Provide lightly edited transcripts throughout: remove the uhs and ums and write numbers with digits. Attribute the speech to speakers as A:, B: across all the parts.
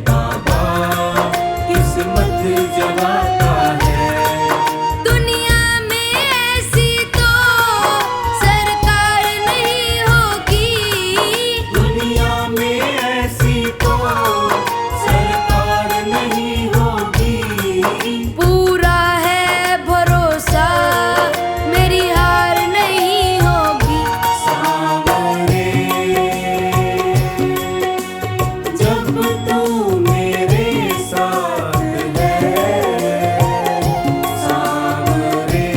A: बाबा किस्मत जगाता है।
B: दुनिया में ऐसी तो सरकार नहीं होगी,
A: दुनिया में ऐसी तो सरकार नहीं होगी।
B: पूरा है भरोसा मेरी हार नहीं होगी।
A: सांवरे जब तू मेरे साथ है, सांवरे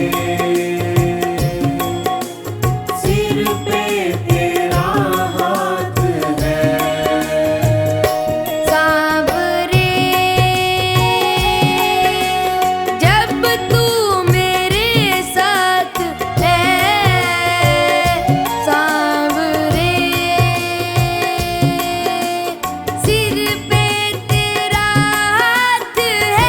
A: सिर पे तेरा हाथ है।
B: सांवरे जब तू मेरे साथ है, सांवरे सिर पे तेरा हाथ है।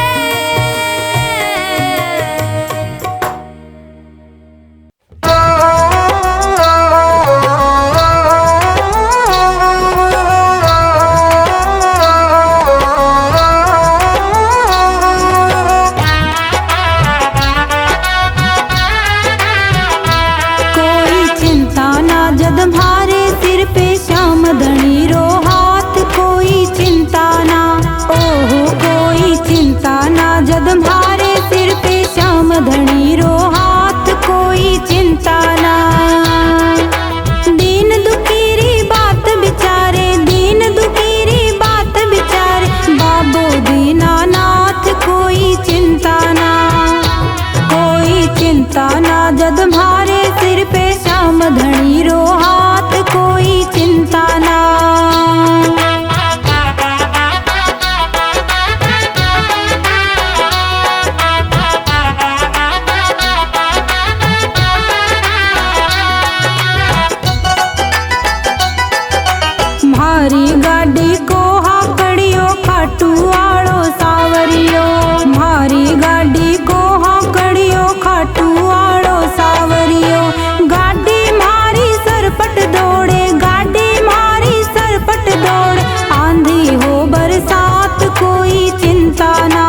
C: कोई चिंता ना जद भारे सिर पे श्याम धनी रो हाथ। कोई चिंता ना, ओहो कोई चिंता ना जद भारे सिर पे श्याम धनी रो हाथ। कोई चिंता ना, दीन दुखीरी बात बिचारे, दीन दुखीरी बात बिचारे बाबो दीनानाथ। कोई चिंता ना, कोई चिंता ना जद भारे सिर पे श्याम धनी रो हाथ। कोई चिंता ना। भारी गाड़ी को हाकड़ियो खाटू आड़ो सावरियो। भारी गाड़ी को हाकड़ियो खाटू आड़ो सावरियो। गाड़ी मारी सरपट दौड़े, गाड़ी मारी सरपट दौड़े आंधी हो बरसात। कोई चिंता ना,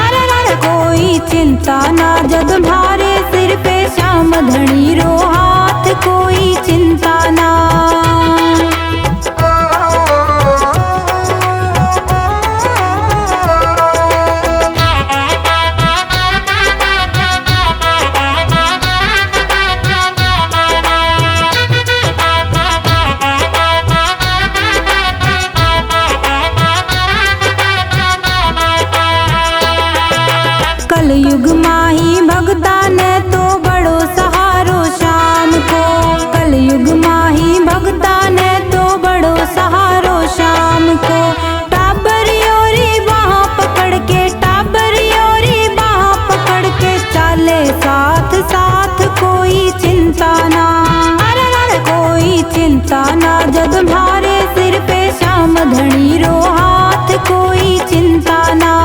C: अरे अरे कोई चिंता ना जद भारे सिर पे श्याम धनी रो हाथ। कोई चिंता ना। कलयुग माही भगता ने तो बड़ो सहारो शाम को। कलयुग माही भगता ने तो बड़ो सहारो शाम को। टाबरियोरी बाह पकड़ के, टाबरियोरी बाह पकड़ के चाले साथ साथ। कोई चिंता ना, अरे अरे कोई चिंता ना जद भारे सिर पे श्याम धनी रो हाथ। कोई चिंता ना।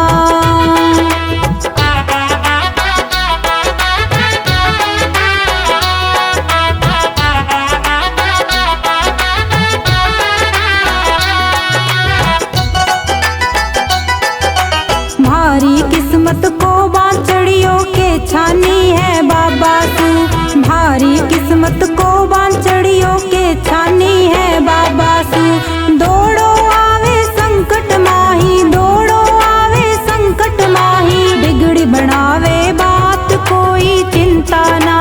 C: भारी किस्मत को बांचड़ियों के छानी है बाबा तू। भारी किस्मत को बांचड़ियों के छानी है बाबा तू। दौड़ो आवे संकट माही, दौड़ो आवे संकट माही बिगड़ी बनावे बात। कोई चिंता ना,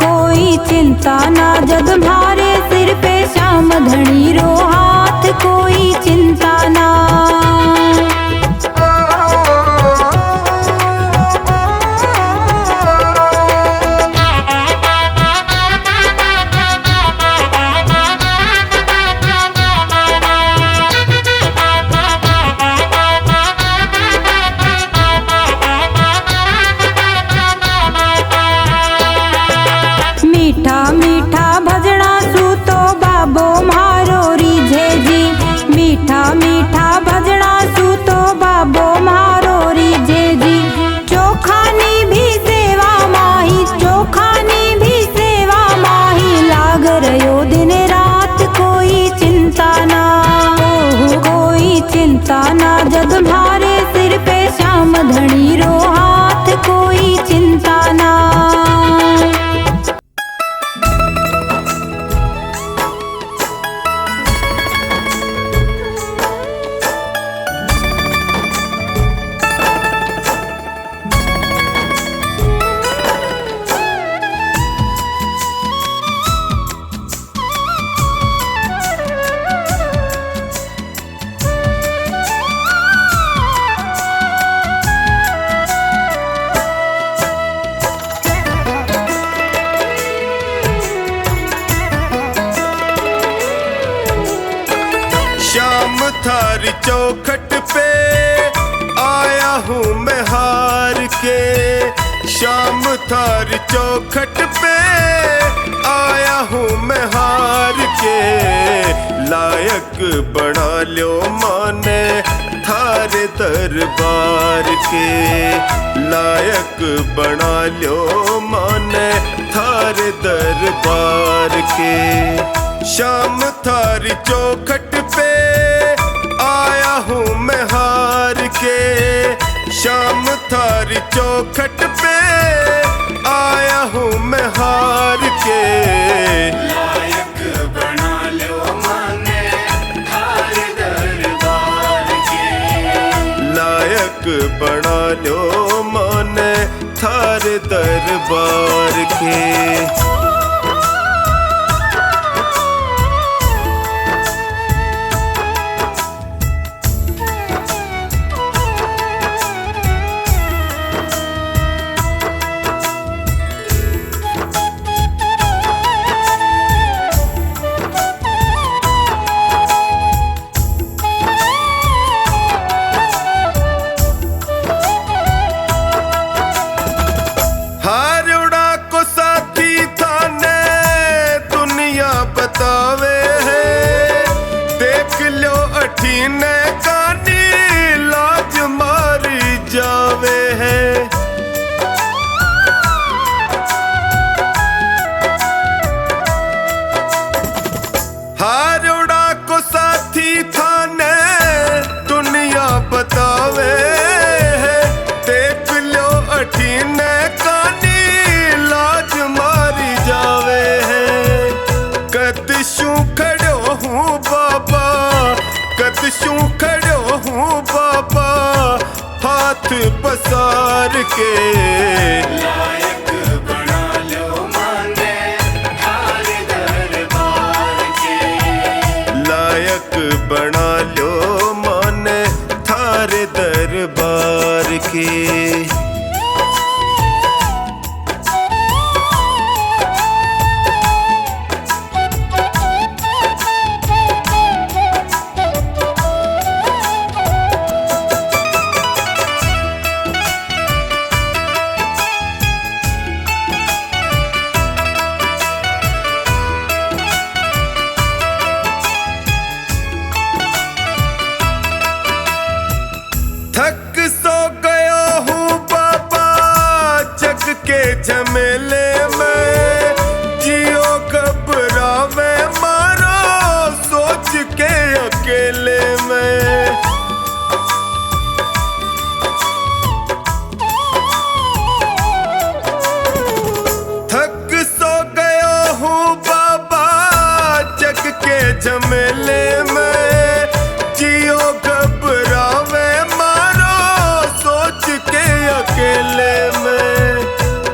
C: कोई चिंता ना जद भारे सिर पे श्याम धनी रो हाथ। कोई चिंता ना। मीठा मीठा भजड़ा सू तो बाबो म्हारो रीझे जी। मीठा मीठा भजड़ा सू तो बाबो म्हारो रीझे जी। चोखानी भी सेवा माही, चोखानी भी सेवा माही लाग रयो दिन रात। कोई चिंता ना, कोई चिंता ना जब तुम्हारे सिर पे श्याम धनी रो हाथ, कोई चिंता ना।
D: शाम थारी चौखट पे आया हूँ मैं हार के, शाम थारी चौखट पे आया हूँ मैं हार के। लायक बना लो माने थारे दरबार के, लायक बना लो माने थारे दरबार के। शाम थारी चौखट पे आया हूँ मैं हार के, शाम थारी चौखट पे आया हूँ मैं हार के।
A: लायक बना लो माने थारे दरबार के,
D: लायक बना लो माने थारे दरबार के। बतावे है देख लो अठीने कानी लाज मारी जावे है। हारोड़ा को साथी थाने दुनिया बतावे है देख लो अठीने कानी लाज मारी जावे है। कदशू खड़ो हूँ बाबा, कदशू खड़ो हूँ बाबा हाथ पसार के।
A: लायक बना लो माने थारे दरबार के,
D: लायक बना लो माने थारे दरबार के। थक सो गया हूँ बाबा जग के झमेले में, जियो घबरावे मारो सोच के अकेले में। थक सो गया हूँ बाबा जग के झमेले में, जियो घबरावे अकेले में।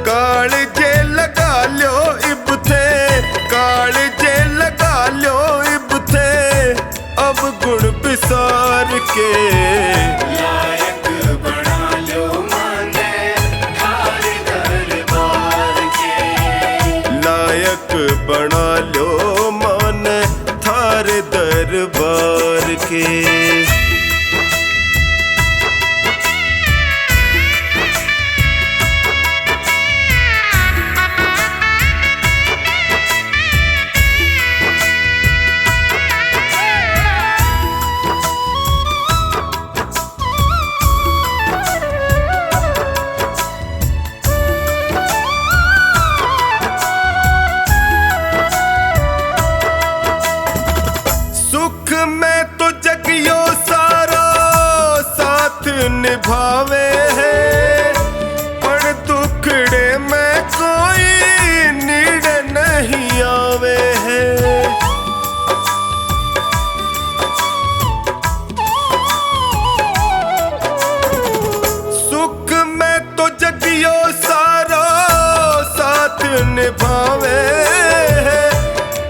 D: काल जे लगा लो इब थे, काल जे लगा लो इब थे अब गुण बिसार के।
A: लायक बना लो माने थारे दरबार के,
D: लायक बना लो माने थारे दरबार के। सुख में तो जगियो सारा निभावे है, पर दुखड़े में कोई नीड़ नहीं आवे है। सुख में तो जगियो सारा साथ निभावे है,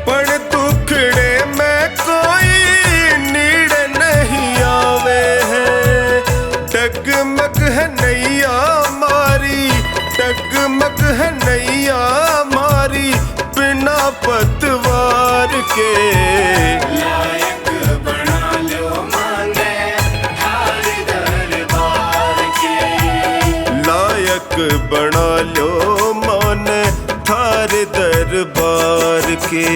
D: पर दुखड़े में कोई नीड़ नहीं आवे है। डगमग है नैया मारी, डगमग है नैया मारी, बिना पतवार के।
A: लायक बना लो माने थार दरबार के।
D: लायक बना लो मन थार दरबार के।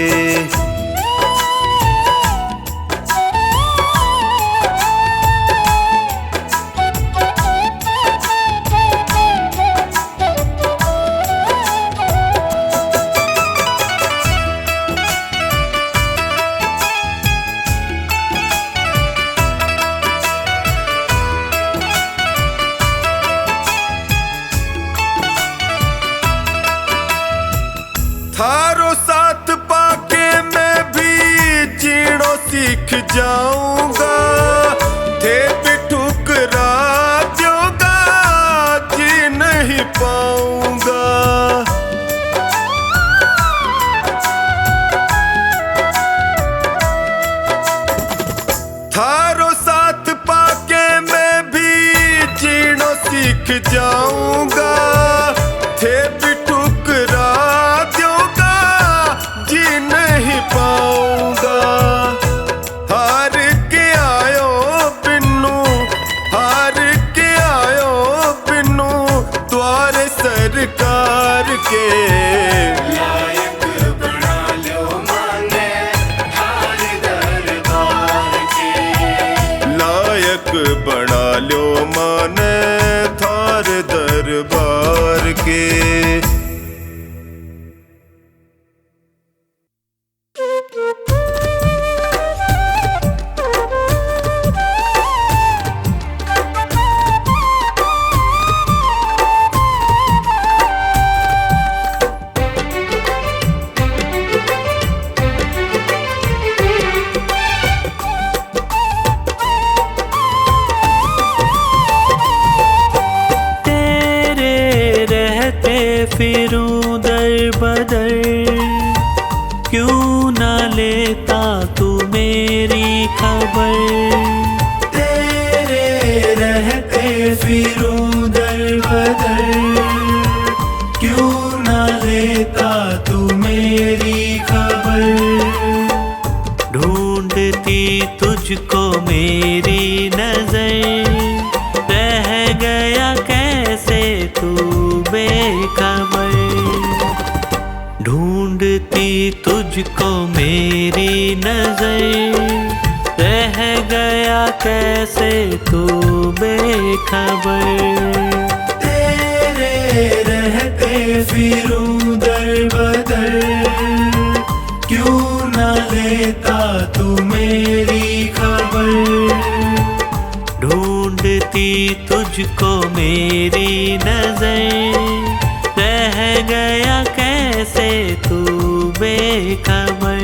D: थारो साथ पाके मैं भी जीणो सीख जाऊंगा, थे भी ठुकरा दोगा जी नहीं पाऊंगा। थारो साथ पाके मैं भी जीणो सीख जाऊंगा, थे भी ठुकरा दोगा जी नहीं पाऊंगा। हार के आयो बिन्नू, हार के आयो बिन्नू द्वार सरकार के।
A: लायक बना लो माने थार दरबार के।
D: लायक बना लो माने थार दरबार के।
E: फिरूं दर बदर, क्यों न लेता तू मेरी खबर। तेरे रहते फिरूं दर बदर, क्यों न लेता तू मेरी खबर। ढूंढती तुझको मेरी नजर, रह गया कैसे तू बेखबर। ढूंढती तुझको मेरी नजर, रह गया कैसे तू बेखबर। तेरे रहते फिरूं दर बदर, क्यों न लेता तू मेरी खबर। ढूंढती तुझको मेरी नजर, रह गया कैसे तू बेखबर।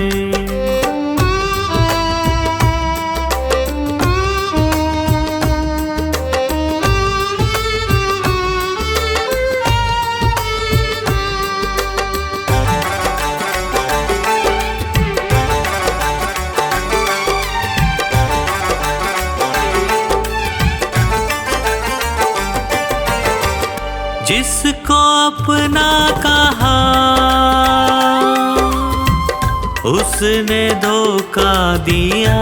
E: जिसको अपना कहा उसने धोखा दिया,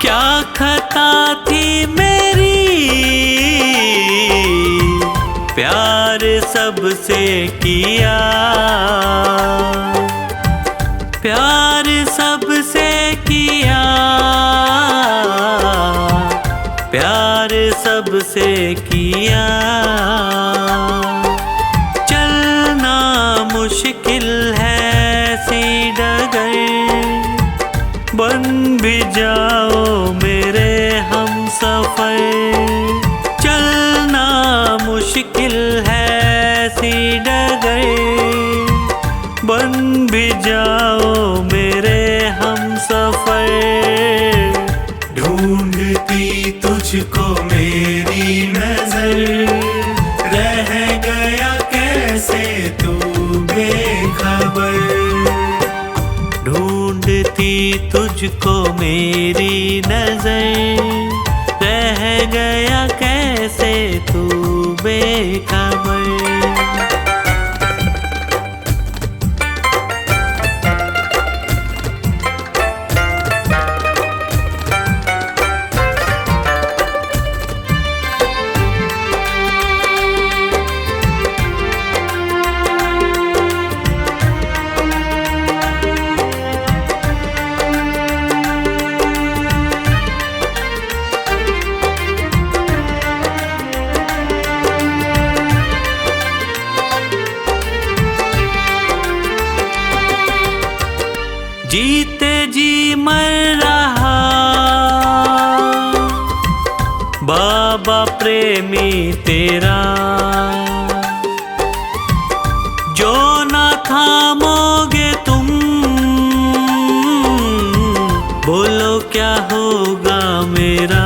E: क्या खता थी मेरी, प्यार सबसे किया। प्यार सबसे किया, प्यार सबसे किया। चलना मुश्किल है सी डगर, बन भी जाओ मेरे हम सफर।
A: ढूंढती तुझको मेरी नजर, रह गया कैसे तू बेखबर।
E: ढूंढती तुझको मेरी नजर, रह गया कैसे तू बेखबर। जीते जी मर रहा बाबा प्रेमी तेरा, जो ना थामोगे तुम, बोलो क्या होगा मेरा।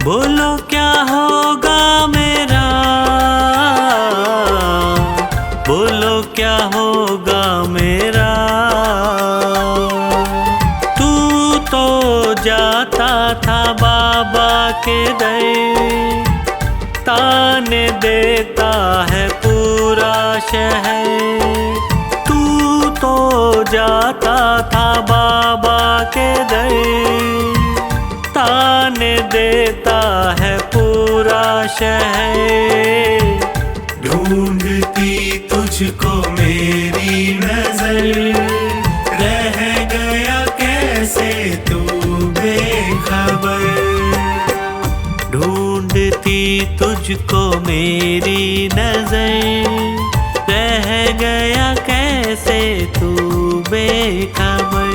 E: बोलो क्या होगा मेरा, बोलो क्या होगा मेरा। तू तो जाता था बाबा के दर, ताने देता है पूरा शहर। तू तो जाता था बाबा के दर, ताने देता है पूरा शहर।
A: ढूंढती तुझको मेरी नजर, रह गया कैसे तू बेखबर।
E: ढूंढती तुझको मेरी नजर, रह गया कैसे तू बेखबर।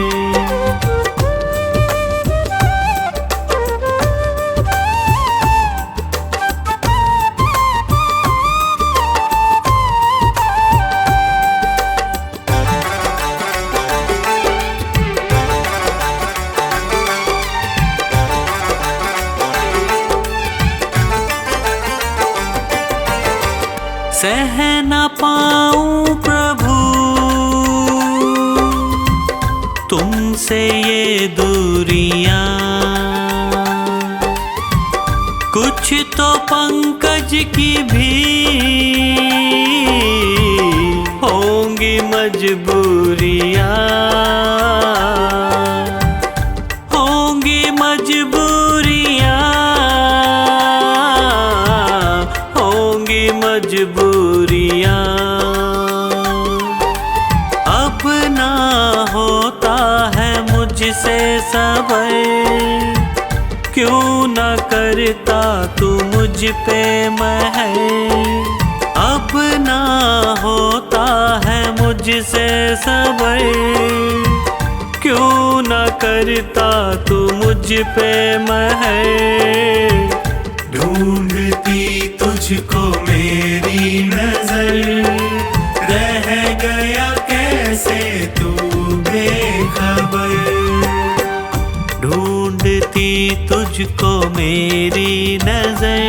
E: सह न पाऊं प्रभु तुमसे ये दूरियां, कुछ तो पंकज की भी होंगी मजबूरियां। होंगी मजबूरियां, होंगी मजबूरियां। अब ना होता है मुझसे सबर, क्यों न करता तू मुझ पे महर। अब ना होता है मुझसे सबर, क्यों न करता तू मुझ पे महर।
A: ढूंढती तुझको मेरी नजर, रह गया कैसे तू बेखबर।
E: ढूंढती तुझको मेरी नजर,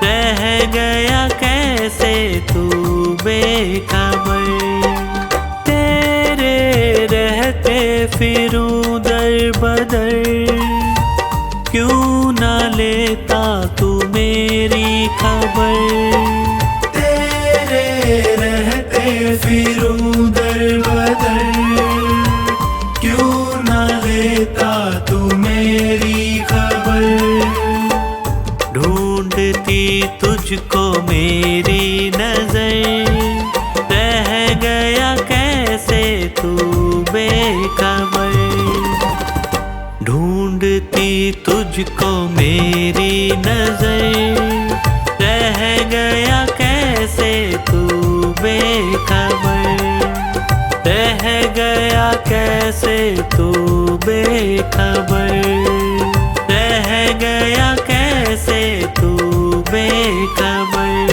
E: रह गया कैसे तू बेखबर। तेरे रहते फिरूं दर बदर, क्यों न लेता तू मेरी खबर।
A: तेरे रहते फिरूं दर बदर, क्यों न लेता तू मेरी खबर।
E: ढूंढती तुझको मेरी नजर, रह गया कैसे तू बेखबर। ढूंढती तुझको मेरी नजर, रह गया कैसे तू बेखबर। रह गया कैसे तू बेखबर। रह गया कैसे तू बेखबर।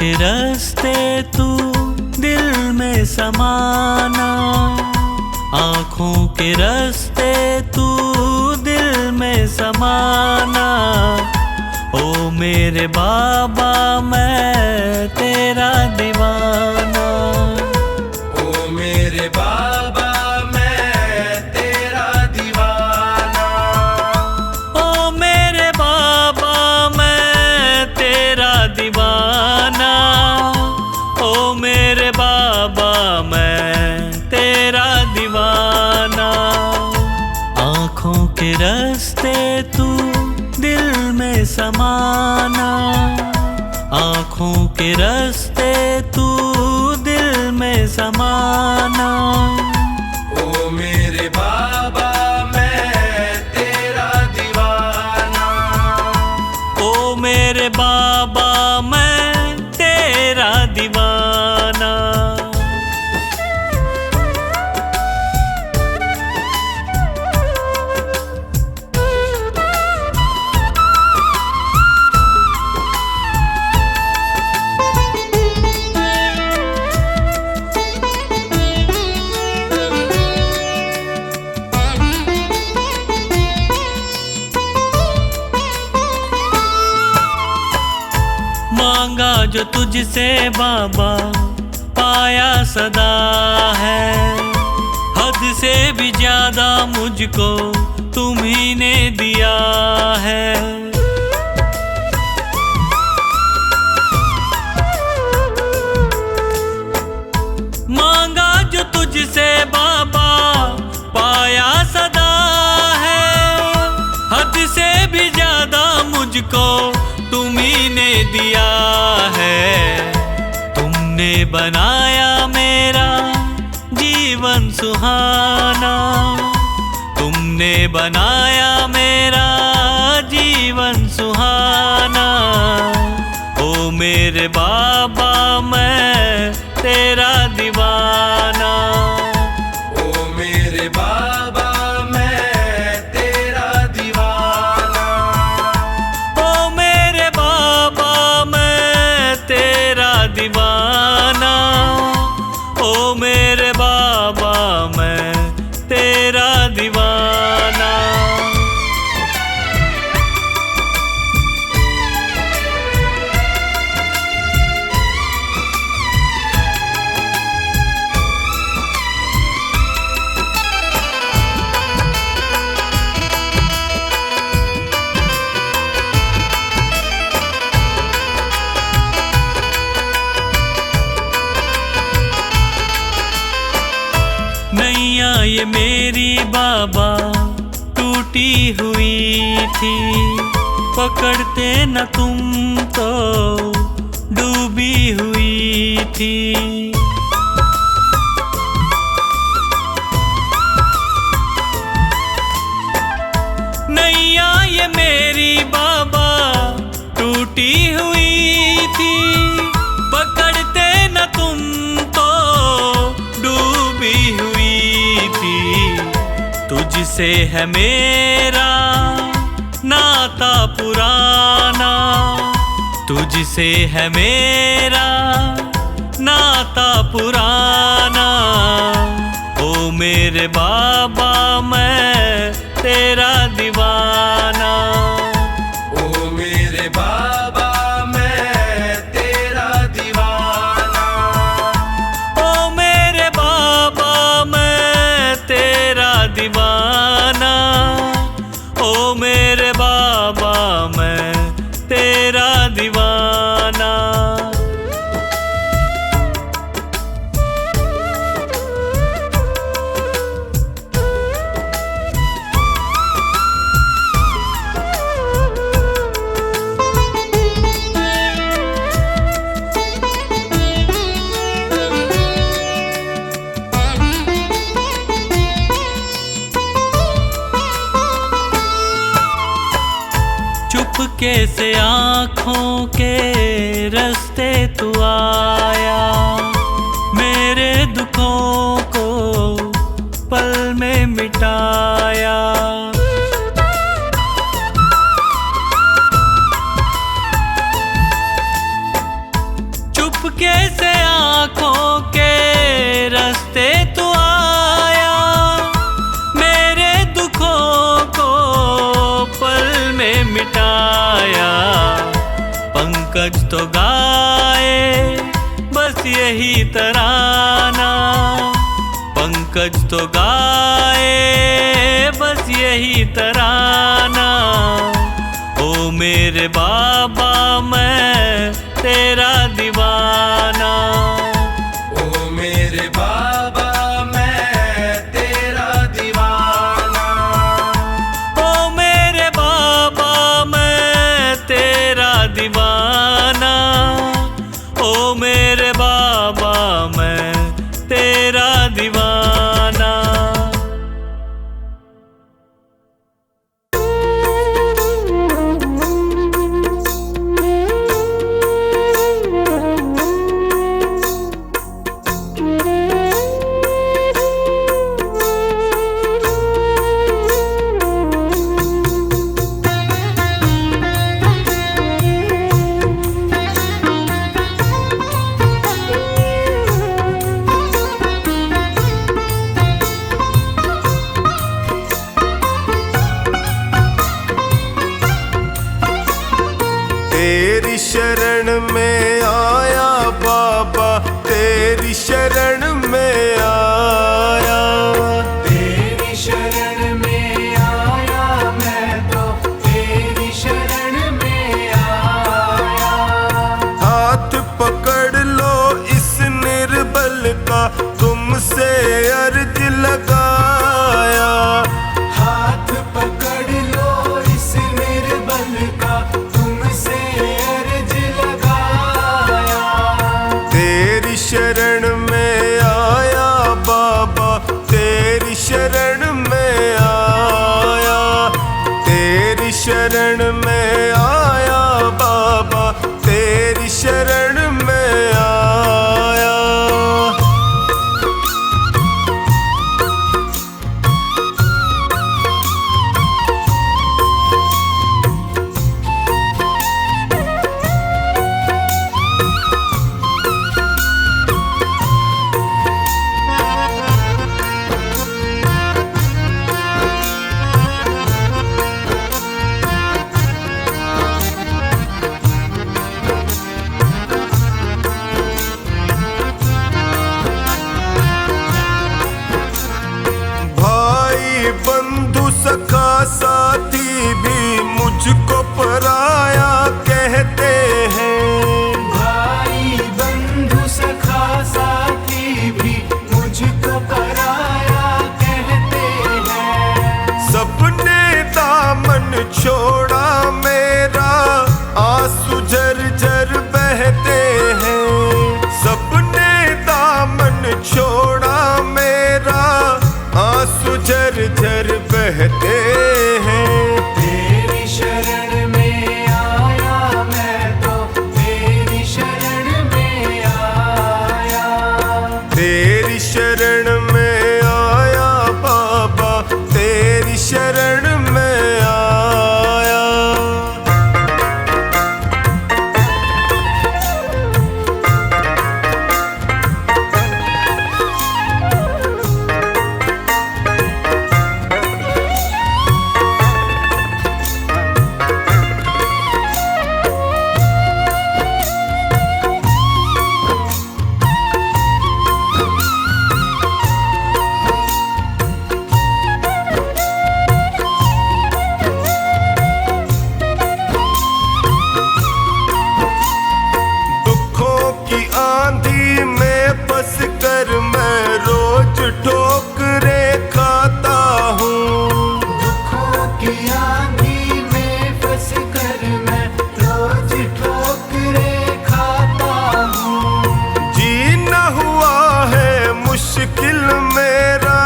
E: के रास्ते तू दिल में समाना, आँखों के रास्ते तू दिल में समाना। ओ मेरे बाबा मैं तेरा दीवाना,
A: ओ मेरे बाबा मैं तेरा दीवाना,
E: ओ मेरे बाबा मैं तेरा दीवाना, ओ मेरे बाबा मैं तेरा दीवाना। आँखों के रास्ते तू दिल में समाना, आँखों के रास्ते तू दिल में समाना।
A: ओ मेरे बाबा मैं तेरा दीवाना,
E: ओ मेरे बाबा मैं तेरा दीवाना। मांगा जो तुझसे बाबा पाया सदा है, हद से भी ज्यादा मुझको तुम्ही ने दिया है। मांगा जो तुझसे बाबा पाया सदा है, हद से भी ज्यादा मुझको तुम्ही ने दिया है। तुमने बनाया मेरा जीवन सुहाना, तुमने बनाया मेरा जीवन सुहाना। ओ मेरे बाबा मैं तेरा दीवाना,
A: ओ मेरे बाबा मैं तेरा दीवाना,
E: ओ मेरे बाबा मैं तेरा दीवाना, ओ मेरे बाबा मैं तेरा दीवाना। नैया ये मेरी बाबा टूटी हुई थी, पकड़ते न तुम तो डूबी हुई थी। नैया ये मेरी बाबा टूटी हुई थी, पकड़ते न तुम तो डूबी हुई थी। तुझसे है मेरा नाता पुराना, तुझसे है मेरा नाता पुराना। ओ मेरे बाबा मैं तेरा दीवाना,
A: ओ मेरे बाबा मैं तेरा दीवाना,
E: ओ मेरे बाबा मैं तेरा दीवाना, ओ मेरे बाबा मैं तेरा दीवाना। चुपके से आँखों के रास्ते तू आया, मेरे दुखों को पल में मिटाया। पंकज तो गाए बस यही तराना, पंकज तो गाए बस यही तराना। ओ मेरे बाबा मैं तेरा दीवाना,
A: ओ मेरे बाबा मैं तेरा दीवाना,
E: ओ मेरे बाबा मैं तेरा दीवाना, ओ मेरे बाबा मैं तेरा दीवाना।
D: तेरी शरण में आया बाबा, तेरी शरण में आया,
A: तेरी शरण में आया मैं तो तेरी शरण में आया।
D: हाथ पकड़ लो इस निर्बल का, तुमसे अर्ज लगाया,
A: हाथ पकड़ लो इस निर्बल का, तुमसे अर्ज लगाया।
D: तेरी शरण में आया बाबा, तेरी शरण में आया, तेरी शरण में आया बाबा, तेरी शरण में आया। भाई बंधु सखा साथी भी मुझको पराया कहते हैं,
A: भाई बंधु सखा साथी भी मुझको पराया कहते हैं।
D: सबने दामन छोड़ा मेरा, आंसू झरझर बहते हैं, सबने दामन छोड़ा मेरा, आंसू झरझर बहते हैं।
A: तेरी शरण में आया मैं तो तेरी शरण में आया,
D: तेरी शरण में आया बाबा, तेरी शरण में आया। दुखों की आंधी में फंस कर मैं रोज ठोकरे खाता हूँ,
A: दुखों की आंधी में फंस कर मैं रोज ठोकरे खाता हूँ।
D: जीना हुआ है मुश्किल मेरा,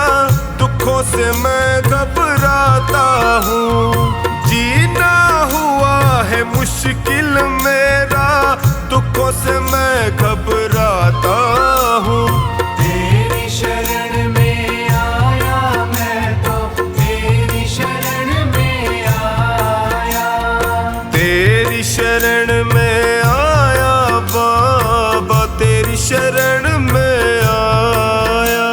D: दुखों से मैं घबराता हूँ, जीना हुआ है मुश्किल मेरा, दुखों से मैं घबराता हूँ।
A: तेरी शरण में आया मैं तो तेरी शरण में आया,
D: तेरी शरण में आया बाबा, तेरी शरण में आया।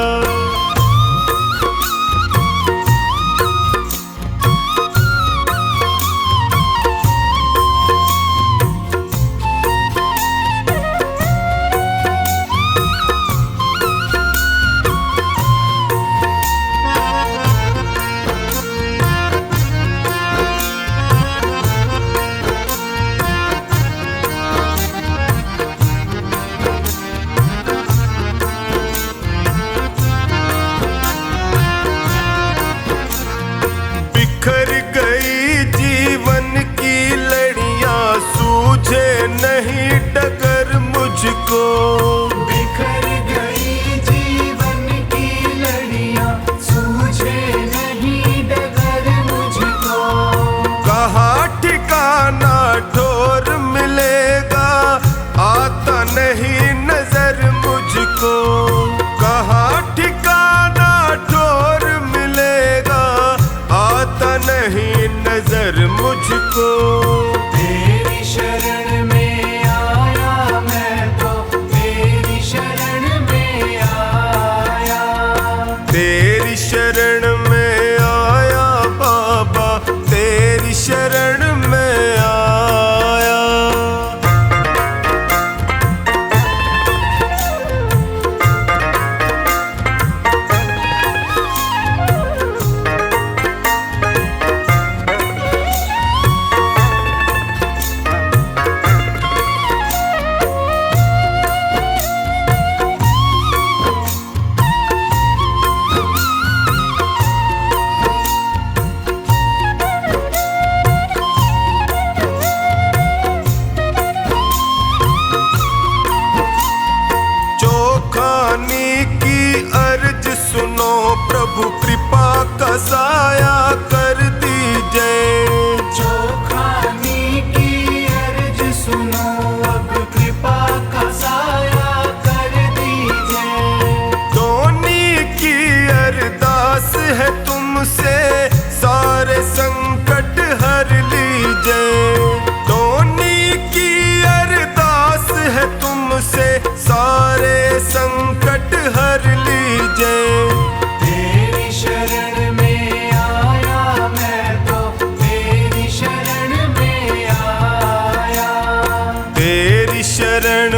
D: शरण